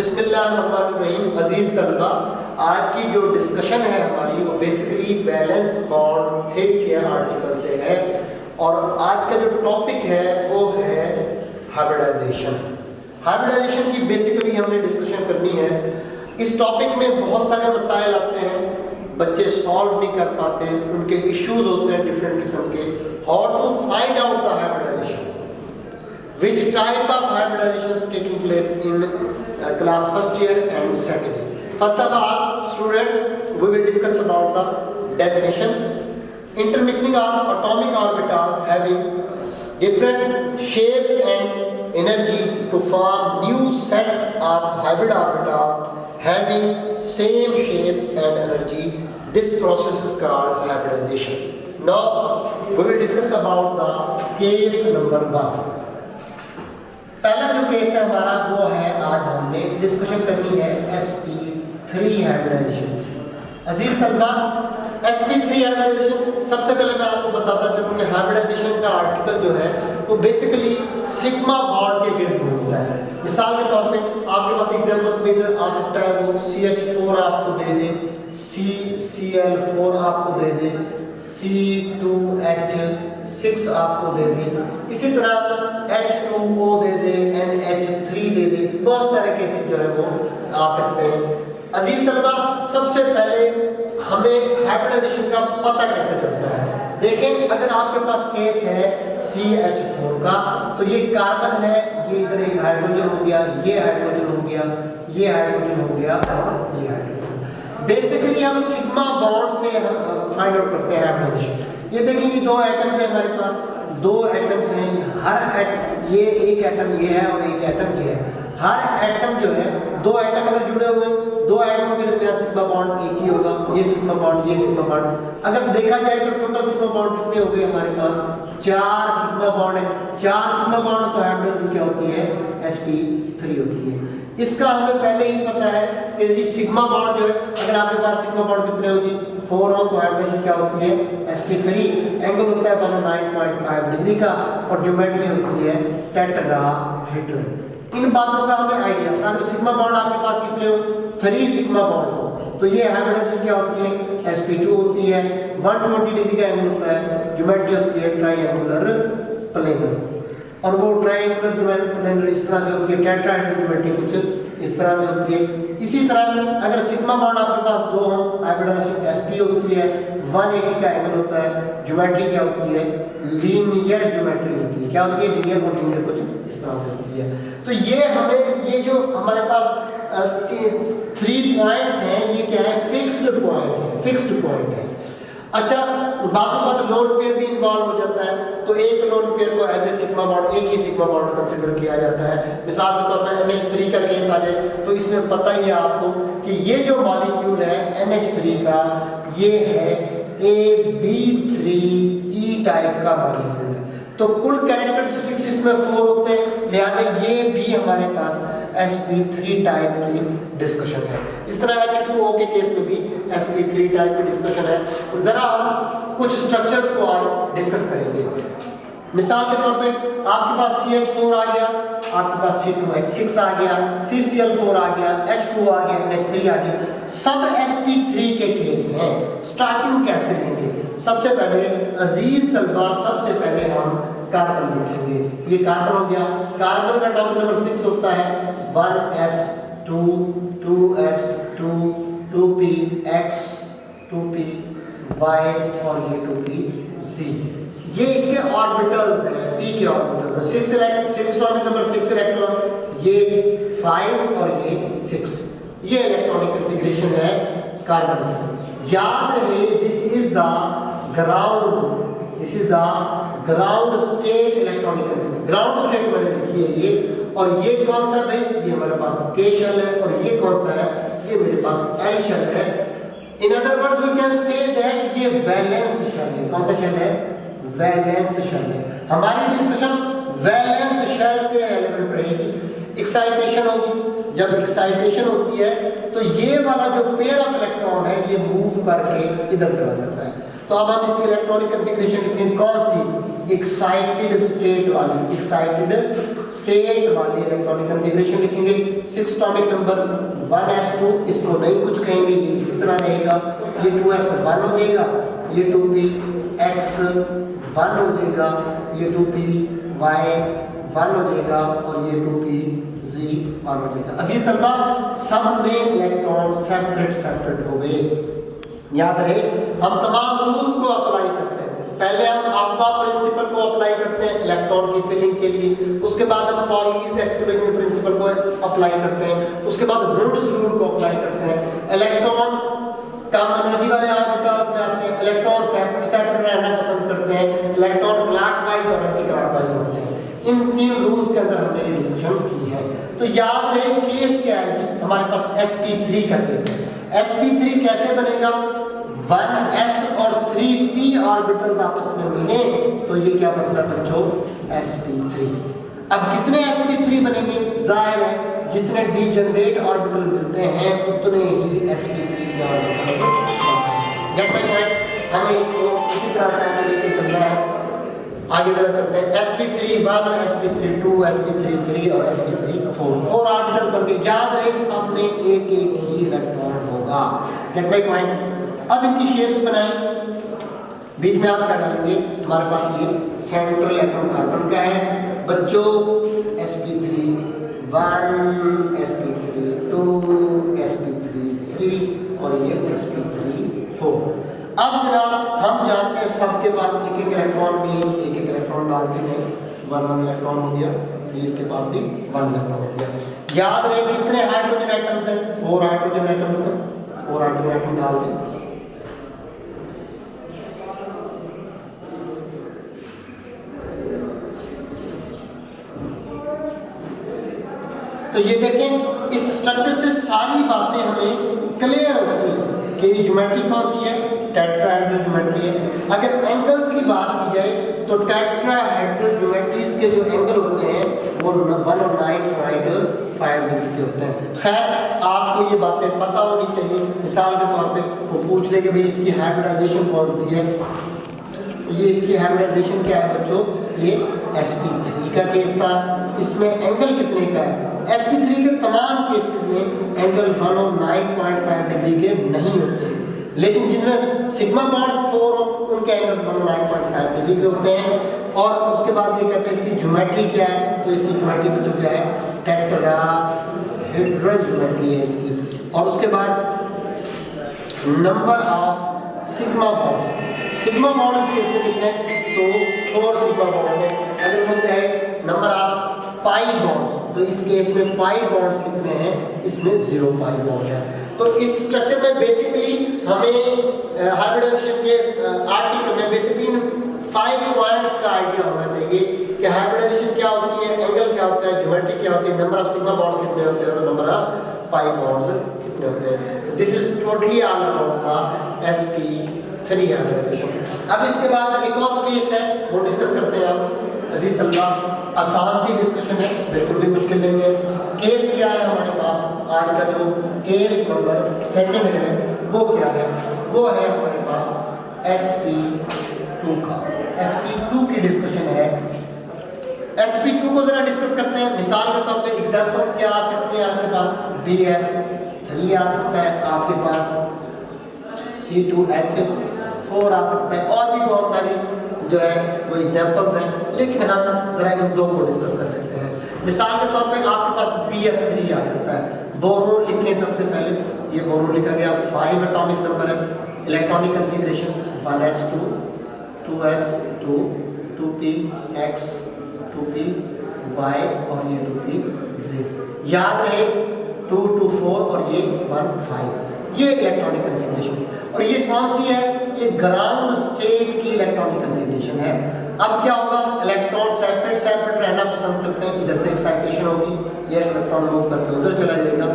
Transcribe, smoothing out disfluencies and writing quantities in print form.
बिस्मिल्लाहिर्रहमानिर्रहीम। अजीज तलबा, आज की जो डिस्कशन है हमारी वो बेसिकली वैलेंस बॉन्ड थियरी के आर्टिकल से है और आज का जो टॉपिक है वो है हाइब्रिडाइजेशन। हाइब्रिडाइजेशन की बेसिकली हमने डिस्कशन करनी है। इस टॉपिक में बहुत सारे मसाइल आते हैं, बच्चे सॉल्व नहीं कर पाते, उनके इश्यूज होते हैं डिफरेंट किस्म के। How to find out the hybridization, which type of hybridization is taking place in class first year and second year. First of all, students, we will discuss about the definition. Intermixing of atomic orbitals having different shape and energy to form new set of hybrid orbitals having same shape and energy. This process is called hybridization. Now we will discuss about the case number 1. पहला जो case है हमारा वो है, आज हमने discussion करनी है sp3 हाइब्रिडाइजेशन। अजीज तलबा, sp3 हाइब्रिडाइजेशन सबसे पहले मैं आपको बताता चलूं कि हाइब्रिडाइजेशन का आर्टिकल जो है वो बेसिकली सिग्मा बॉन्ड के गिर्द घूमता है। मिसाल के तौर पे आपके पास एग्जांपल्स में इधर आ सकता है, वो CH4 आपको दे दे, CCl4 आपको दे दे, C2H6 आपको दे दे, इसी तरह H2O दे दे, NH3 दे दे, बहुत तरीके से जो है वो आ सकते हैं। अजीज तलबा, सबसे पहले हमें हाइब्रिडाइजेशन का पता कैसे चलता है? देखें, अगर आपके पास केस है CH4 का, तो ये कार्बन है, ये इधर एक हाइड्रोजन हो गया, ये हाइड्रोजन हो गया, ये हाइड्रोजन हो गया और ये हाइड्रोजन। बेसिकली हम सिग्मा बॉन्ड से फाइंड आउट करते हैं हाइब्रिडाइजेशन। ये देखिए, दो एटम्स है हमारे पास, दो एटम्स हैं, हर एटम, ये एक एटम ये है और एक एटम ये है। हर एटम जो है, दो एटम अगर जुड़े हुए हैं, दो एटमों के दरमियान सिग्मा बॉन्ड एक ही होगा, ये सिग्मा बॉन्ड, ये सिग्मा बॉन्ड। अगर देखा जाए तो टोटल सिग्मा बॉन्ड कितने हो गए हमारे पास? 4 सिग्मा बॉन्ड है। 4 सिग्मा बॉन्ड तो हाइब्रिडाइजेशन क्या होती है? sp3 होती है। इसका हमें पहले ही पता है कि ये सिग्मा बॉन्ड जो है, अगर आपके पास सिग्मा बॉन्ड कितने होगी? 4 हो, तो हाइब्रिडाइजेशन क्या होती है? sp3। एंगल होता है 19.5 डिग्री का और ज्योमेट्री होती है टेट्राहेड्रल। इन बातों का हमें आइडिया, अगर सिग्मा बॉन्ड आपके पास कितने हो? 3 सिग्मा बॉन्ड हो, तो ये हाइब्रिडाइजेशन क्या होती है? sp2 होती है। 120 डिग्री का एंगल होता है, ज्योमेट्री होती है ट्रायंगुलर प्लेनर, और वो ट्रायंगुलर प्लेनर इस तरह से होती है, टेट्राहेड्रल ज्योमेट्री कुछ इस तरह से होती है। इसी तरह अगर सिग्मा बॉन्ड आपके पास 2 हो, हाइब्रिडाइजेशन sp होती है, 180 का एंगल होता है, ज्योमेट्री क्या होती है? लीनियर ज्योमेट्री होती है। क्या होती है? लीनियर और लीनियर कुछ इस तरह से होती है। तो ये हमें, ये जो हमारे पास 3 पॉइंट्स हैं, ये क्या है? फिक्स्ड पॉइंट है, फिक्स्ड पॉइंट है। अच्छा, बात लोन पेयर भी इन्वॉल्व हो जाता है, तो एक लोन पेयर को एज ए सिग्मा बॉन्ड, एक ही सिग्मा बॉन्ड कंसीडर किया जाता है। मिसाल के तौर पर NH3 का केस आ जाए तो इसमें पता ही है आपको कि ये जो मॉलिक्यूल है NH3 का, ये है AB3E टाइप का मॉलिक्यूल है। तो कुल कैरेक्टरिस्टिक्स इसमें 4 होते हैं, लिहाजा ये भी हमारे पास sp3 टाइप की डिस्कशन है। इस तरह H2O के केस में भी sp3 टाइप की डिस्कशन है। जरा हम कुछ स्ट्रक्चर्स को और डिस्कस करेंगे। मिसाल के तौर पे आपके पास CH4 आ गया, आपके पास C2H6 आ गया, CCl4 आ गया, H2O आ गया, NH3 आ गया, सब sp3 के केस हैं। स्टार्टिंग कैसे लेंगे? सबसे पहले अजीज तलबा, सबसे पहले हम कार्बन लिखेंगे। ये कार्बन हो गया, कार्बन का एटॉमिक नंबर 6 होता है, 1s2 2s2 2px 2py और ये 2pz। ये इसके ऑर्बिटल्स हैं, p के ऑर्बिटल्स हैं। 6 एटॉमिक नंबर 6 इलेक्ट्रॉन, ये 5 और ये 6। ये इलेक्ट्रॉनिक कॉन्फ़िगरेशन है कार्बन की। याद रहे, this is the ground, this is the ground state electronic configuration. Ground state मैंने लिखी है ये, और ये कौन सा भाई? ये हमारे पास k शेल है, और ये कौन सा है? ये मेरे पास l शेल है। In other words we can say that ये वैलेंस शेल है। कौन सा शेल है? वैलेंस शेल है। हमारी डिस्कशन वैलेंस शेल से रिलेटेड रहेगी। एक्साइटेशन होगी, जब एक्साइटेशन होती है तो ये वाला जो पेयर ऑफ इलेक्ट्रॉन है ये मूव करके इधर चला जाता है। तो अब हम इसकी इलेक्ट्रॉनिक कॉन्फ़िगरेशन लिखेंगे कौन सी, एक्साइटेड स्टेट वाली इलेक्ट्रॉनिक कॉन्फ़िगरेशन लिखेंगे। 6 एटॉमिक नंबर 1s2, इसको नहीं कुछ कहेंगे, ये इसी तरह रहेगा। ये 2s1 हो जाएगा, ये 2px1 हो जाएगा, ये 2py1 हो जाएगा और ये 2pz1 हो जाएगा। अजीज तलबा, सब में इलेक्ट्रॉन सेपरेट हो गए। याद रहे हम तमाम रूल्स को अप्लाई करते हैं। पहले हम आफ्बा प्रिंसिपल को अप्लाई करते हैं इलेक्ट्रॉन की फिलिंग के लिए, उसके बाद हम पॉलीज एक्सक्लूजन प्रिंसिपल को अप्लाई करते हैं, उसके बाद वुड्स रूल को अप्लाई करते हैं। इलेक्ट्रॉन कम एनर्जी वाले ऑर्बिटल्स में आते हैं, इलेक्ट्रॉन सेपरेट रहना पसंद करते हैं, इलेक्ट्रॉन क्लॉकवाइज और एंटी क्लॉकवाइज होते हैं। इन 3 रूल्स के अंदर हमने ये डिस्कशन की है। तो याद रहे केस क्या है जी, हमारे पास sp3 का केस है। sp3 कैसे बनेगा, 1s और 3p ऑर्बिटल्स आपस में मिले तो ये क्या बनता है बच्चों, sp3। अब कितने sp3 बनेंगे, जाहिर है जितने डीजनरेट ऑर्बिटल मिलते हैं उतने ही sp3 के ऑर्बिटल्स बनते हैं। Gate my point. हमें इसको इसी तरह से आगे लेके चलना है। आगे जरा चलते हैं। sp3 1, sp3 2, sp3 3 और sp3 4 ऑर्बिटल्स बन गए। याद रहे सब में एक ही इलेक्ट्रॉन होगा। Gate my point. अब इनकी शेप्स बनाएं। बीच में आप क्या डालेंगे, हमारे पास ये सेंट्रल एटम कार्बन का है बच्चों, sp3 1, sp3 2, sp3 और ये sp3 अब जनाब हम जानते हैं सबके पास एक इलेक्ट्रॉन भी है, एक इलेक्ट्रॉन डालते हैं, 1 इलेक्ट्रॉन हो गया, ये इसके पास भी 1 इलेक्ट्रॉन हो गया। याद रहे कितने हाइड्रोजन एटम्स हैं, 4 हाइड्रोजन एटम्स हैं, 4 हाइड्रोजन एटम डाल दें। तो ये देखें, इस स्ट्रक्चर से सारी बातें हमें क्लियर होती हैं कि ज्योमेट्री कौन सी है, टेट्राहेड्रल ज्योमेट्री है। अगर एंगल्स की बात की जाए तो टेट्राहेड्रल ज्योमेट्रीज के जो एंगल होते हैं वो 109.5 डिग्री के होते हैं। खैर आपको ये बातें पता होनी चाहिए। मिसाल के तौर पे वो पूछ ले कि भाई इसकी हाइब्रिडाइजेशन कौन सी है, तो ये इसकी हाइब्रिडाइजेशन क्या है बच्चों, ये sp3 का केस था। इसमें एंगल कितने का है, sp3 के तमाम केसेस में एंगल 109.5 डिग्री के नहीं होते, लेकिन जिनमें सिग्मा बॉन्ड्स 4 हो उनके एंगल्स 109.5 डिग्री के होते हैं। और उसके बाद ये कहते हैं इसकी ज्योमेट्री क्या है, तो इसकी ज्योमेट्री बच्चों क्या है, टेट्राहेड्रल ज्योमेट्री है इसकी। और उसके बाद number of sigma bonds, sigma bonds के इसमें कितने, तो 4 सिग्मा बॉन्ड्स हैं। अगर हम कहें नंबर ऑफ पाई बॉन्ड्स, तो इस केस में पाई बॉन्ड्स कितने हैं, इसमें 0 पाई बॉन्ड है। तो इस स्ट्रक्चर में बेसिकली हमें हाइब्रिडाइजेशन के आर्टिकल में बेसिकली 5 पॉइंट्स का आइडिया होना चाहिए कि हाइब्रिडाइजेशन क्या होती है, एंगल क्या होता है, ज्योमेट्री क्या होती है, नंबर ऑफ सिग्मा बॉन्ड्स कितने होते हैं, नंबर ऑफ पाई बॉन्ड्स कितने होते हैं। This is totally all about the sp3 hybridization. अब इसके बाद एक और केस है वो डिस्कस करते हैं आप अजीज तलबा। आसान सी डिस्कशन है, बिल्कुल भी मुश्किल नहीं है। केस क्या है हमारे पास, आज का जो केस नंबर 2 है वो क्या है, वो है हमारे पास sp2 का, sp2 की डिस्कशन है। sp2 को जरा डिस्कस करते हैं। मिसाल के तौर पे एग्जांपल्स क्या आ सकते हैं आपके पास, bf3 आ सकता है, आपके पास c2h4 आ सकता है, और भी बहुत सारी जो है वो एग्जांपल्स हैं, लेकिन हम जरा इन दो को डिस्कस कर लेते हैं। मिसाल के तौर पे आपके पास bf3 आ जाता है, बोरोन लिखें सबसे पहले, ये बोरोन लिखा गया, 5 एटॉमिक नंबर है, electronic configuration 1s2 2s2 2px 2py और ये 2pz। याद रहे 2 2 4 और ये 1 5, ये इलेक्ट्रॉनिक कॉन्फ़िगरेशन। और ये कौन सी है, ये ग्राउंड स्टेट की इलेक्ट्रॉनिक कॉन्फ़िगरेशन है। अब क्या होगा, इलेक्ट्रॉन सेपरेट रहना पसंद करते हैं, इधर से एक्साइटेशन होगी, ये इलेक्ट्रॉन मूव करके उधर चला जाएगा।